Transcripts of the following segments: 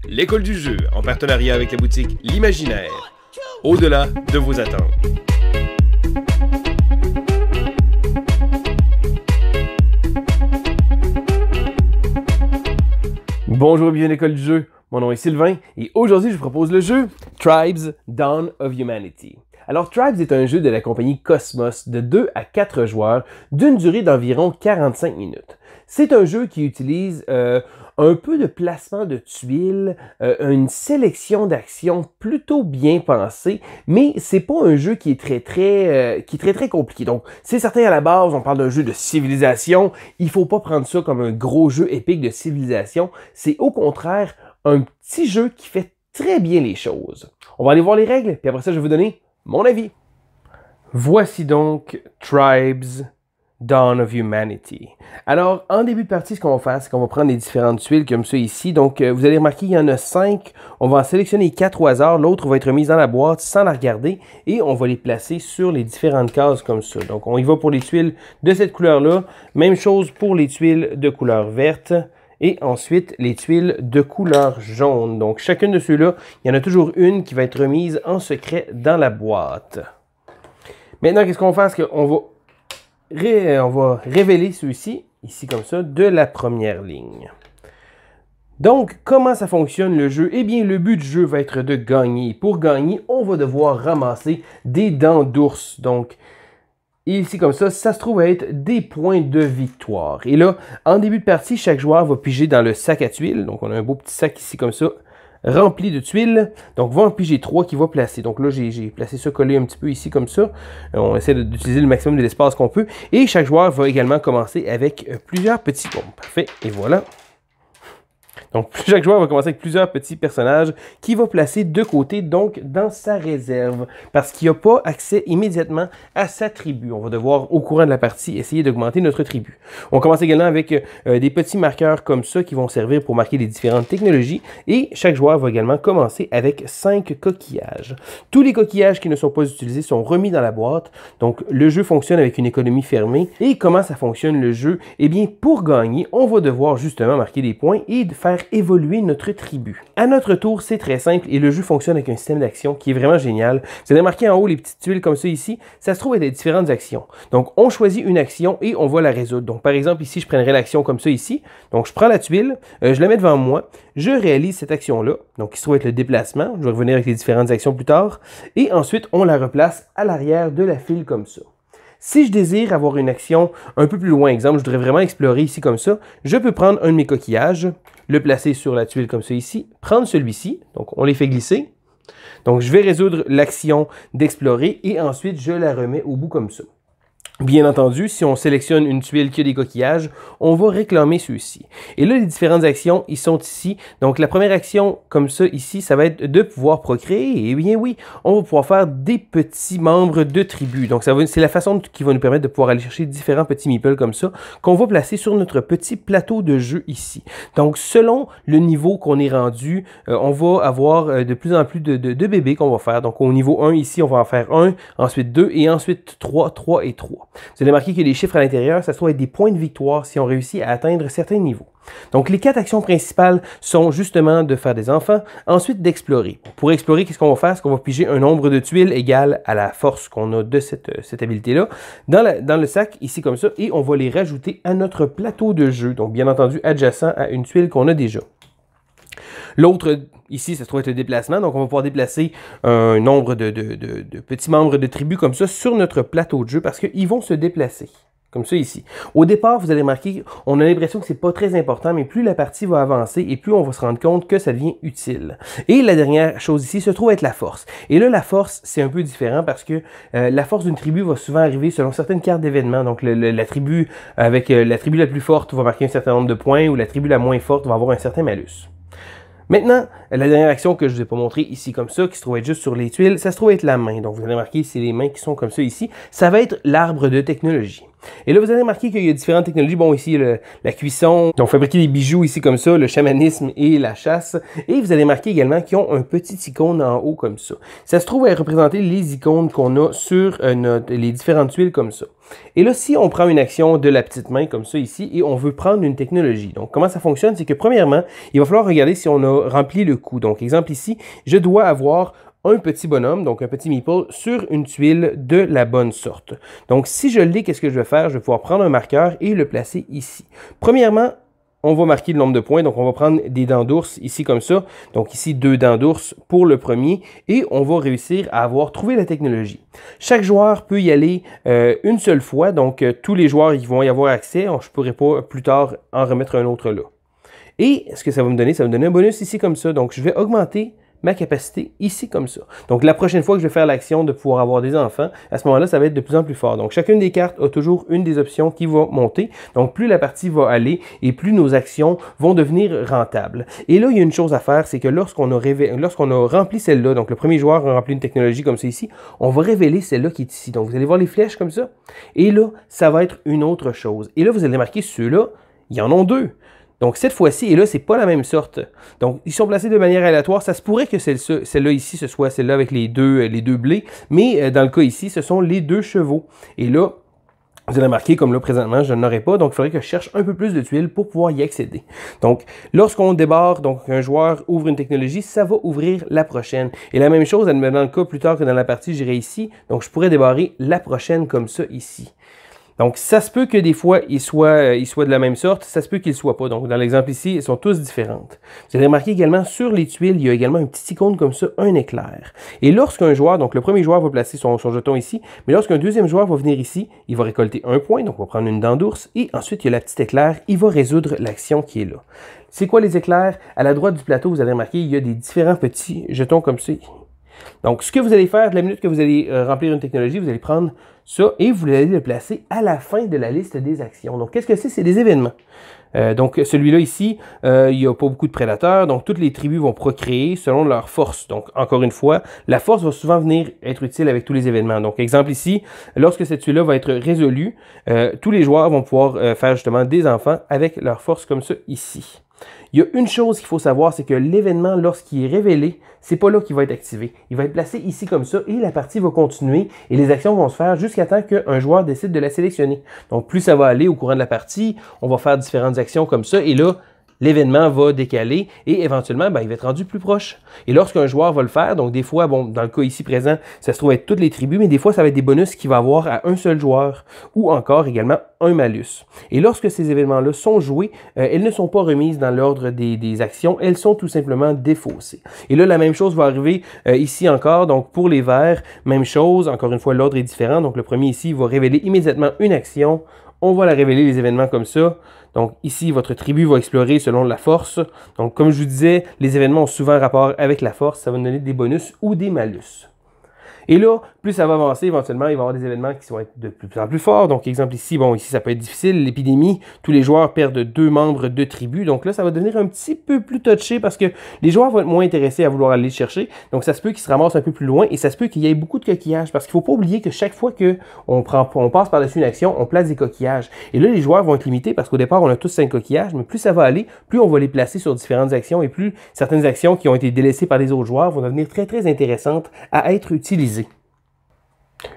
l'école du jeu, en partenariat avec la boutique L'Imaginaire. Au-delà de vos attentes. Bonjour et bienvenue à l'école du jeu. Mon nom est Sylvain et aujourd'hui je vous propose le jeu Tribes Dawn of Humanity. Alors Tribes est un jeu de la compagnie Cosmos de 2 à 4 joueurs d'une durée d'environ 45 minutes. C'est un jeu qui utilise un peu de placement de tuiles, une sélection d'actions plutôt bien pensée, mais c'est pas un jeu qui est très compliqué. Donc, c'est certain à la base, on parle d'un jeu de civilisation, il faut pas prendre ça comme un gros jeu épique de civilisation, c'est au contraire un petit jeu qui fait très bien les choses. On va aller voir les règles, puis après ça, je vais vous donner mon avis. Voici donc Tribes Dawn of Humanity. Alors, en début de partie, ce qu'on va faire, c'est qu'on va prendre les différentes tuiles comme ça ici. Donc, vous allez remarquer qu'il y en a 5. On va en sélectionner 4 au hasard. L'autre va être mise dans la boîte sans la regarder. Et on va les placer sur les différentes cases comme ça. Donc, on y va pour les tuiles de cette couleur-là. Même chose pour les tuiles de couleur verte. Et ensuite, les tuiles de couleur jaune. Donc, chacune de ceux-là, il y en a toujours une qui va être remise en secret dans la boîte. Maintenant, qu'est-ce qu'on va faire? C'est qu'on va révéler ceux-ci, ici comme ça, de la première ligne. Donc, comment ça fonctionne le jeu? Eh bien, le but du jeu va être de gagner. Pour gagner, on va devoir ramasser des dents d'ours. Donc, ici comme ça se trouve être des points de victoire. Et là, en début de partie, chaque joueur va piger dans le sac à tuiles. Donc, on a un beau petit sac ici comme ça, rempli de tuiles. Donc, va en piger 3 qu'il va placer. Donc là, j'ai placé ça collé un petit peu ici comme ça. On essaie d'utiliser le maximum de l'espace qu'on peut. Et chaque joueur va également commencer avec plusieurs petits... Bon, parfait. Et voilà. Donc, chaque joueur va commencer avec plusieurs petits personnages qu'il va placer de côté, donc dans sa réserve, parce qu'il n'a pas accès immédiatement à sa tribu. On va devoir, au courant de la partie, essayer d'augmenter notre tribu. On commence également avec des petits marqueurs comme ça qui vont servir pour marquer les différentes technologies, et chaque joueur va également commencer avec 5 coquillages. Tous les coquillages qui ne sont pas utilisés sont remis dans la boîte, donc le jeu fonctionne avec une économie fermée. Et comment ça fonctionne le jeu? Eh bien, pour gagner, on va devoir justement marquer des points et faire évoluer notre tribu. À notre tour, c'est très simple et le jeu fonctionne avec un système d'action qui est vraiment génial. Vous allez remarquer en haut les petites tuiles comme ça ici, ça se trouve être des différentes actions. Donc, on choisit une action et on va la résoudre. Donc, par exemple, ici, je prendrais l'action comme ça ici. Donc, je prends la tuile, je la mets devant moi, je réalise cette action-là, donc qui se trouve être le déplacement. Je vais revenir avec les différentes actions plus tard. Et ensuite, on la replace à l'arrière de la file comme ça. Si je désire avoir une action un peu plus loin, exemple, je voudrais vraiment explorer ici comme ça, je peux prendre un de mes coquillages, le placer sur la tuile comme ça ici, prendre celui-ci, donc on les fait glisser. Donc je vais résoudre l'action d'explorer et ensuite je la remets au bout comme ça. Bien entendu, si on sélectionne une tuile qui a des coquillages, on va réclamer ceux-ci. Et là, les différentes actions, ils sont ici. Donc, la première action, comme ça, ici, ça va être de pouvoir procréer. Et bien oui, on va pouvoir faire des petits membres de tribu. Donc, c'est la façon qui va nous permettre de pouvoir aller chercher différents petits meeples comme ça, qu'on va placer sur notre petit plateau de jeu ici. Donc, selon le niveau qu'on est rendu, on va avoir de plus en plus de bébés qu'on va faire. Donc, au niveau 1, ici, on va en faire 1, ensuite 2, et ensuite 3, 3 et 3. Vous allez remarquer que les chiffres à l'intérieur, ça se trouve être des points de victoire si on réussit à atteindre certains niveaux. Donc, les 4 actions principales sont justement de faire des enfants, ensuite d'explorer. Pour explorer, qu'est-ce qu'on va faire? C'est qu'on va piger un nombre de tuiles égal à la force qu'on a de cette habileté-là dans le sac, ici comme ça, et on va les rajouter à notre plateau de jeu. Donc, bien entendu, adjacent à une tuile qu'on a déjà. L'autre, ici, ça se trouve être le déplacement. Donc, on va pouvoir déplacer un nombre de petits membres de tribu comme ça sur notre plateau de jeu parce qu'ils vont se déplacer. Comme ça ici. Au départ, vous allez remarquer, on a l'impression que c'est pas très important, mais plus la partie va avancer et plus on va se rendre compte que ça devient utile. Et la dernière chose ici se trouve être la force. Et là, la force, c'est un peu différent parce que la force d'une tribu va souvent arriver selon certaines cartes d'événements. Donc, la tribu avec la tribu la plus forte va marquer un certain nombre de points ou la tribu la moins forte va avoir un certain malus. Maintenant, la dernière action que je ne vous ai pas montrée ici comme ça, qui se trouve être juste sur les tuiles, ça se trouve être la main. Donc, vous allez remarquer, c'est les mains qui sont comme ça ici. Ça va être l'arbre de technologie. Et là, vous allez remarquer qu'il y a différentes technologies. Bon, ici, la cuisson, donc fabriquer des bijoux ici comme ça, le chamanisme et la chasse. Et vous allez remarquer également qu'ils ont un petit icône en haut comme ça. Ça se trouve à représenter les icônes qu'on a sur les différentes tuiles comme ça. Et là, si on prend une action de la petite main comme ça ici et on veut prendre une technologie. Donc, comment ça fonctionne? C'est que premièrement, il va falloir regarder si on a rempli le coup. Donc, exemple ici, je dois avoir un petit bonhomme, donc un petit meeple, sur une tuile de la bonne sorte. Donc, si je l'ai, qu'est-ce que je vais faire? Je vais pouvoir prendre un marqueur et le placer ici. Premièrement, on va marquer le nombre de points, donc on va prendre des dents d'ours ici comme ça. Donc ici, 2 dents d'ours pour le premier et on va réussir à avoir trouvé la technologie. Chaque joueur peut y aller une seule fois, donc tous les joueurs ils vont y avoir accès. Je ne pourrai pas plus tard en remettre un autre là. Et ce que ça va me donner? Ça va me donner un bonus ici comme ça. Donc je vais augmenter ma capacité ici comme ça. Donc la prochaine fois que je vais faire l'action de pouvoir avoir des enfants, à ce moment-là, ça va être de plus en plus fort. Donc chacune des cartes a toujours une des options qui va monter. Donc plus la partie va aller et plus nos actions vont devenir rentables. Et là, il y a une chose à faire, c'est que lorsqu'on a rempli celle-là, donc le premier joueur a rempli une technologie comme ça ici, on va révéler celle-là qui est ici. Donc vous allez voir les flèches comme ça. Et là, ça va être une autre chose. Et là, vous allez marquer ceux-là, il y en a 2. Donc, cette fois-ci, et là, c'est pas la même sorte. Donc, ils sont placés de manière aléatoire. Ça se pourrait que celle-là ici, ce soit celle-là avec les deux blés. Mais dans le cas ici, ce sont les 2 chevaux. Et là, vous allez remarquer, comme là, présentement, je n'en aurai pas. Donc, il faudrait que je cherche un peu plus de tuiles pour pouvoir y accéder. Donc, lorsqu'on débarre, donc un joueur ouvre une technologie, ça va ouvrir la prochaine. Et la même chose, dans le cas plus tard que dans la partie, j'irai ici. Donc, je pourrais débarrer la prochaine comme ça ici. Donc, ça se peut que des fois, ils soient de la même sorte, ça se peut qu'ils ne soient pas. Donc, dans l'exemple ici, ils sont tous différentes. Vous allez remarquer également, sur les tuiles, il y a également un petit icône comme ça, un éclair. Et lorsqu'un joueur, donc le premier joueur va placer son jeton ici, mais lorsqu'un deuxième joueur va venir ici, il va récolter 1 point, donc on va prendre une dent d'ours, et ensuite, il y a la petite éclair, il va résoudre l'action qui est là. C'est quoi les éclairs? À la droite du plateau, vous allez remarquer, il y a des différents petits jetons comme ça. Donc, ce que vous allez faire, de la minute que vous allez remplir une technologie, vous allez prendre ça et vous allez le placer à la fin de la liste des actions. Donc, qu'est-ce que c'est? C'est des événements. Donc, celui-là ici, il n'y a pas beaucoup de prédateurs, donc toutes les tribus vont procréer selon leur force. Donc, encore une fois, la force va souvent venir être utile avec tous les événements. Donc, exemple ici, lorsque cette tuile-là va être résolue, tous les joueurs vont pouvoir faire justement des enfants avec leur force comme ça ici. Il y a une chose qu'il faut savoir, c'est que l'événement, lorsqu'il est révélé, c'est pas là qu'il va être activé. Il va être placé ici comme ça et la partie va continuer et les actions vont se faire jusqu'à temps qu'un joueur décide de la sélectionner. Donc, plus ça va aller au courant de la partie, on va faire différentes actions comme ça et là, l'événement va décaler et éventuellement, il va être rendu plus proche. Et lorsqu'un joueur va le faire, donc des fois, bon, dans le cas ici présent, ça se trouve être toutes les tribus, mais des fois, ça va être des bonus qu'il va avoir à un seul joueur ou encore également un malus. Et lorsque ces événements-là sont joués, elles ne sont pas remises dans l'ordre des actions, elles sont tout simplement défaussées. Et là, la même chose va arriver ici encore, donc pour les verts, même chose, encore une fois, l'ordre est différent. Donc le premier ici va révéler immédiatement une action, on va la révéler les événements comme ça. Donc ici, votre tribu va explorer selon la force. Donc comme je vous disais, les événements ont souvent rapport avec la force. Ça va nous donner des bonus ou des malus. Et là, plus ça va avancer, éventuellement, il va y avoir des événements qui vont être de plus en plus forts. Donc, exemple ici, bon, ici, ça peut être difficile. L'épidémie, tous les joueurs perdent 2 membres de tribu. Donc là, ça va devenir un petit peu plus touché parce que les joueurs vont être moins intéressés à vouloir aller le chercher. Donc, ça se peut qu'ils se ramassent un peu plus loin et ça se peut qu'il y ait beaucoup de coquillages parce qu'il ne faut pas oublier que chaque fois qu'on passe par-dessus une action, on place des coquillages. Et là, les joueurs vont être limités parce qu'au départ, on a tous 5 coquillages, mais plus ça va aller, plus on va les placer sur différentes actions et plus certaines actions qui ont été délaissées par les autres joueurs vont devenir très, très intéressantes à être utilisées.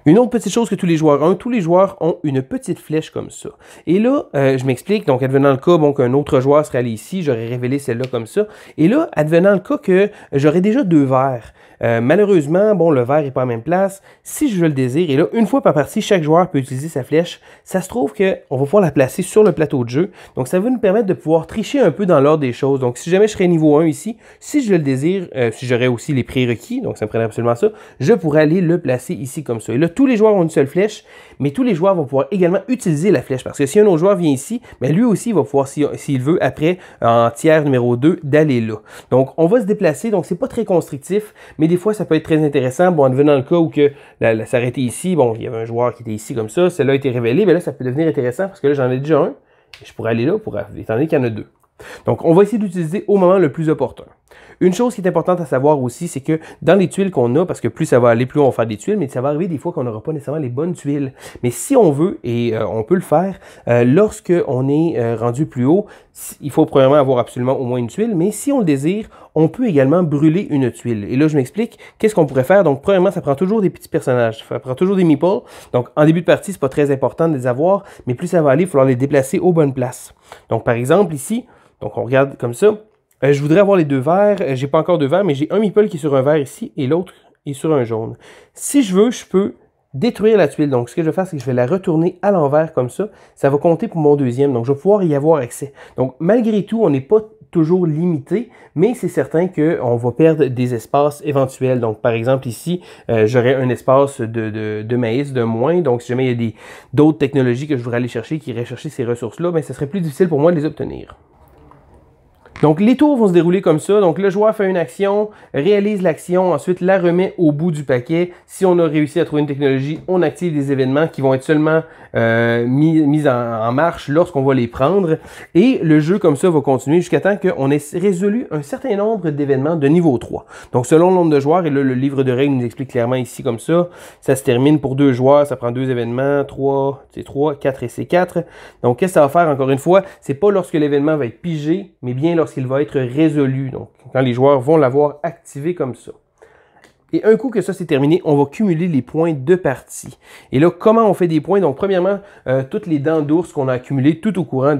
Une autre petite chose que tous les joueurs ont une petite flèche comme ça. Et là, je m'explique, donc advenant le cas, bon, qu'un autre joueur serait allé ici, j'aurais révélé celle-là comme ça. Et là, advenant le cas que j'aurais déjà 2 verts. Malheureusement, bon, le vert n'est pas à la même place. Si je le désire, et là, une fois par partie, chaque joueur peut utiliser sa flèche. Ça se trouve qu'on va pouvoir la placer sur le plateau de jeu. Donc, ça va nous permettre de pouvoir tricher un peu dans l'ordre des choses. Donc, si jamais je serais niveau 1 ici, si je le désire, si j'aurais aussi les prérequis, donc ça me prendrait absolument ça, je pourrais aller le placer ici comme ça. Et là, tous les joueurs ont une seule flèche, mais tous les joueurs vont pouvoir également utiliser la flèche. Parce que si un autre joueur vient ici, mais lui aussi va pouvoir, s'il veut, après, en tiers numéro 2, d'aller là. Donc, on va se déplacer. Donc, c'est pas très constrictif, mais des fois, ça peut être très intéressant. Bon, en devenant le cas où que ça aurait été ici, bon, il y avait un joueur qui était ici comme ça, celle-là a été révélée, mais là, ça peut devenir intéressant parce que là, j'en ai déjà un, et je pourrais aller là, étant donné qu'il y en a 2. Donc, on va essayer d'utiliser au moment le plus opportun. Une chose qui est importante à savoir aussi, c'est que dans les tuiles qu'on a, parce que plus ça va aller, plus on va faire des tuiles, mais ça va arriver des fois qu'on n'aura pas nécessairement les bonnes tuiles. Mais si on veut, et on peut le faire, lorsque on est rendu plus haut, il faut premièrement avoir absolument au moins une tuile, mais si on le désire, on peut également brûler une tuile. Et là, je m'explique, qu'est-ce qu'on pourrait faire? Donc, premièrement, ça prend toujours des petits personnages, ça prend toujours des meeples. Donc, en début de partie, c'est pas très important de les avoir, mais plus ça va aller, il va falloir les déplacer aux bonnes places. Donc, par exemple, ici, donc on regarde comme ça, je voudrais avoir les deux verts, j'ai pas encore deux verts, mais j'ai un meeple qui est sur un vert ici, et l'autre est sur un jaune. Si je veux, je peux détruire la tuile. Donc, ce que je vais faire, c'est que je vais la retourner à l'envers comme ça. Ça va compter pour mon deuxième. Donc, je vais pouvoir y avoir accès. Donc, malgré tout, on n'est pas toujours limité, mais c'est certain qu'on va perdre des espaces éventuels. Donc, par exemple, ici, j'aurais un espace de maïs de moins. Donc, si jamais il y a d'autres technologies que je voudrais aller chercher, qui iraient chercher ces ressources-là, bien, ce serait plus difficile pour moi de les obtenir. Donc, les tours vont se dérouler comme ça. Donc, le joueur fait une action, réalise l'action, ensuite la remet au bout du paquet. Si on a réussi à trouver une technologie, on active des événements qui vont être seulement mis en marche lorsqu'on va les prendre. Et le jeu, comme ça, va continuer jusqu'à temps qu'on ait résolu un certain nombre d'événements de niveau 3. Donc, selon le nombre de joueurs, et là, le livre de règles nous explique clairement ici comme ça, ça se termine pour 2 joueurs, ça prend 2 événements, 3, c'est 3, 4 et c'est 4. Donc, qu'est-ce que ça va faire, encore une fois? C'est pas lorsque l'événement va être pigé, mais bien lorsqu'il va être résolu. Donc, quand les joueurs vont l'avoir activé comme ça. Et un coup que ça c'est terminé, on va cumuler les points de partie. Et là, comment on fait des points? Donc, premièrement, toutes les dents d'ours qu'on a accumulées tout au courant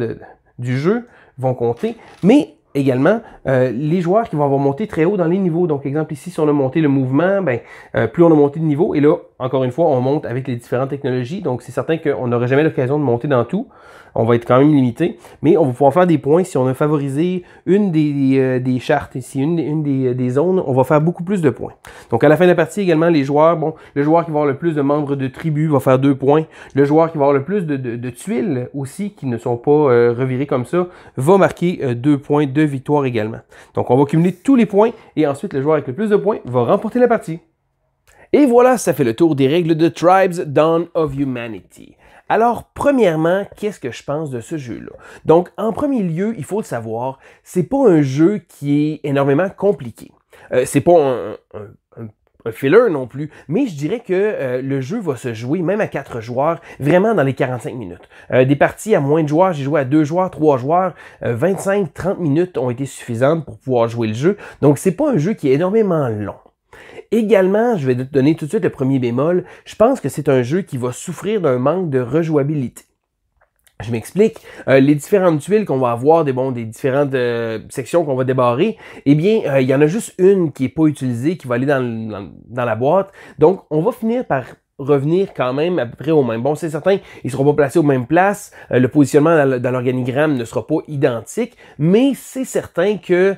du jeu vont compter. Mais également, les joueurs qui vont avoir monté très haut dans les niveaux. Donc, exemple ici, si on a monté le mouvement, ben, plus on a monté de niveau. Et là, encore une fois, on monte avec les différentes technologies. Donc, c'est certain qu'on n'aura jamais l'occasion de monter dans tout. On va être quand même limité, mais on va pouvoir faire des points si on a favorisé une des chartes ici, une des zones, on va faire beaucoup plus de points. Donc à la fin de la partie également, les joueurs, bon, le joueur qui va avoir le plus de membres de tribu va faire 2 points. Le joueur qui va avoir le plus de tuiles aussi, qui ne sont pas revirées comme ça, va marquer 2 points de victoire également. Donc on va cumuler tous les points et ensuite le joueur avec le plus de points va remporter la partie. Et voilà, ça fait le tour des règles de Tribes Dawn of Humanity. Alors, premièrement, qu'est-ce que je pense de ce jeu-là? Donc, en premier lieu, il faut le savoir, c'est pas un jeu qui est énormément compliqué. C'est pas un filler non plus, mais je dirais que le jeu va se jouer, même à 4 joueurs, vraiment dans les 45 minutes. Des parties à moins de joueurs, j'ai joué à 2 joueurs, 3 joueurs, 25-30 minutes ont été suffisantes pour pouvoir jouer le jeu. Donc, c'est pas un jeu qui est énormément long. Également, je vais te donner tout de suite le premier bémol, je pense que c'est un jeu qui va souffrir d'un manque de rejouabilité. Je m'explique, les différentes tuiles qu'on va avoir, des différentes sections qu'on va débarrer, eh bien, il y en a juste une qui n'est pas utilisée, qui va aller dans la boîte. Donc, on va finir par revenir quand même à peu près au même. Bon, c'est certain, ils ne seront pas placés aux mêmes places, le positionnement dans l'organigramme ne sera pas identique, mais c'est certain que,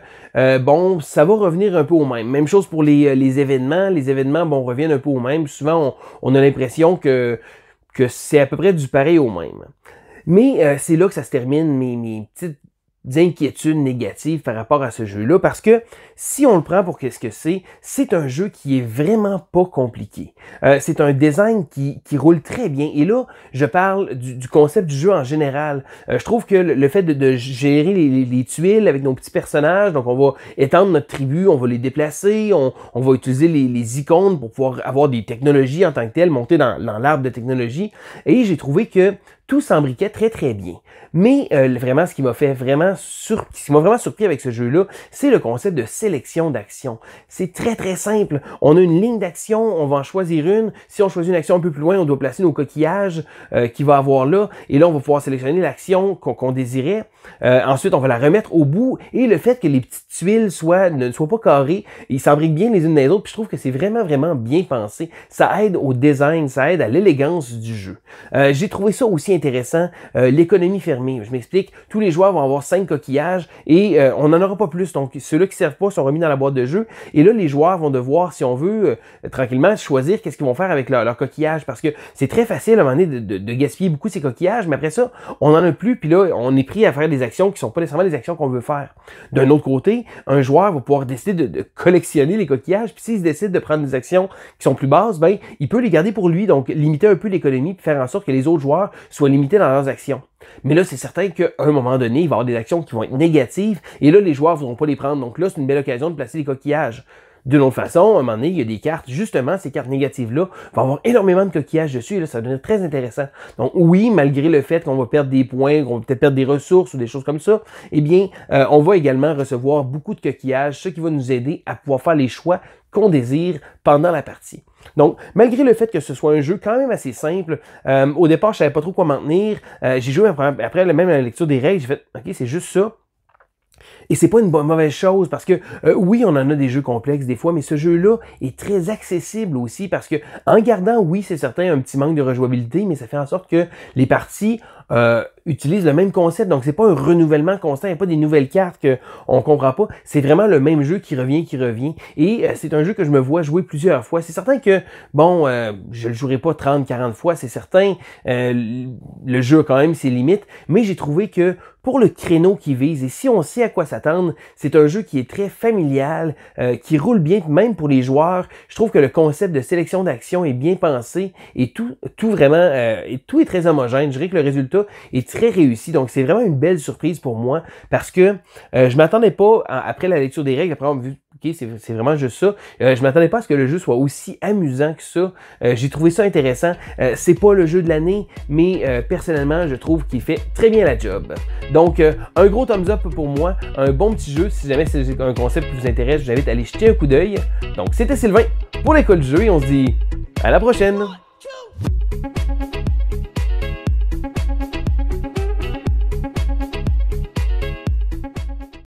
bon, ça va revenir un peu au même. Même chose pour les événements. Les événements, bon, reviennent un peu au même. Souvent, on a l'impression que c'est à peu près du pareil au même. Mais c'est là que ça se termine mes petites inquiétudes négatives par rapport à ce jeu-là, parce que si on le prend pour qu'est-ce que c'est un jeu qui est vraiment pas compliqué. C'est un design qui roule très bien. Et là, je parle du concept du jeu en général. Je trouve que le fait de gérer les tuiles avec nos petits personnages, donc on va étendre notre tribu, on va les déplacer, on va utiliser les icônes pour pouvoir avoir des technologies en tant que telles, monter dans l'arbre de technologie. Et j'ai trouvé que tout s'embriquait très très bien. Mais vraiment, ce qui m'a vraiment surpris avec ce jeu-là, c'est le concept de sélection d'action. C'est très très simple. On a une ligne d'action, on va en choisir une. Si on choisit une action un peu plus loin, on doit placer nos coquillages qu'il va avoir là. Et là, on va pouvoir sélectionner l'action qu'on désirait. Ensuite, on va la remettre au bout. Et le fait que les petites tuiles ne soient pas carrées, ils s'embriquent bien les unes des autres. Puis je trouve que c'est vraiment bien pensé. Ça aide au design, ça aide à l'élégance du jeu. J'ai trouvé ça aussi intéressant, l'économie fermée. Je m'explique, tous les joueurs vont avoir 5 coquillages et on n'en aura pas plus. Donc, ceux-là qui ne servent pas sont remis dans la boîte de jeu. Et là, les joueurs vont devoir, si on veut, tranquillement choisir qu'est-ce qu'ils vont faire avec leur coquillage. Parce que c'est très facile à un moment donné de gaspiller beaucoup ces coquillages, mais après ça, on n'en a plus. Puis là, on est pris à faire des actions qui ne sont pas nécessairement les actions qu'on veut faire. D'un autre côté, un joueur va pouvoir décider de collectionner les coquillages. Puis s'il décide de prendre des actions qui sont plus basses, ben, il peut les garder pour lui. Donc, limiter un peu l'économie puis faire en sorte que les autres joueurs soient soient limités dans leurs actions. Mais là, c'est certain qu'à un moment donné, il va y avoir des actions qui vont être négatives et là, les joueurs ne vont pas les prendre. Donc là, c'est une belle occasion de placer des coquillages. D'une autre façon, à un moment donné, il y a des cartes, justement, ces cartes négatives-là vont avoir énormément de coquillages dessus et là, ça va devenir très intéressant. Donc oui, malgré le fait qu'on va perdre des points, qu'on va peut-être perdre des ressources ou des choses comme ça, eh bien, on va également recevoir beaucoup de coquillages, ce qui va nous aider à pouvoir faire les choix qu'on désire pendant la partie. Donc, malgré le fait que ce soit un jeu quand même assez simple, au départ, je savais pas trop quoi m'en tenir. J'ai joué après même la lecture des règles, j'ai fait « Ok, c'est juste ça ». Et c'est pas une mauvaise chose parce que oui, on en a des jeux complexes des fois, mais ce jeu-là est très accessible aussi parce que en gardant, oui, c'est certain, un petit manque de rejouabilité, mais ça fait en sorte que les parties utilisent le même concept. Donc, c'est pas un renouvellement constant, il n'y a pas des nouvelles cartes qu'on comprend pas. C'est vraiment le même jeu qui revient. Et c'est un jeu que je me vois jouer plusieurs fois. C'est certain que, bon, je le jouerai pas 30, 40 fois, c'est certain. Le jeu a quand même ses limites, mais j'ai trouvé que pour le créneau qu'il vise, et si on sait à quoi s'attendre, c'est un jeu qui est très familial, qui roule bien même pour les joueurs. Je trouve que le concept de sélection d'actions est bien pensé et tout vraiment, et tout est très homogène. Je dirais que le résultat est très réussi. Donc, c'est vraiment une belle surprise pour moi parce que je m'attendais pas, après la lecture des règles, après avoir vu OK, c'est vraiment juste ça. Je m'attendais pas à ce que le jeu soit aussi amusant que ça. J'ai trouvé ça intéressant. C'est pas le jeu de l'année, mais personnellement, je trouve qu'il fait très bien la job. Donc, un gros thumbs up pour moi. Un bon petit jeu. Si jamais c'est un concept qui vous intéresse, je vous invite à aller jeter un coup d'œil. Donc, c'était Sylvain pour l'école du jeu et on se dit à la prochaine!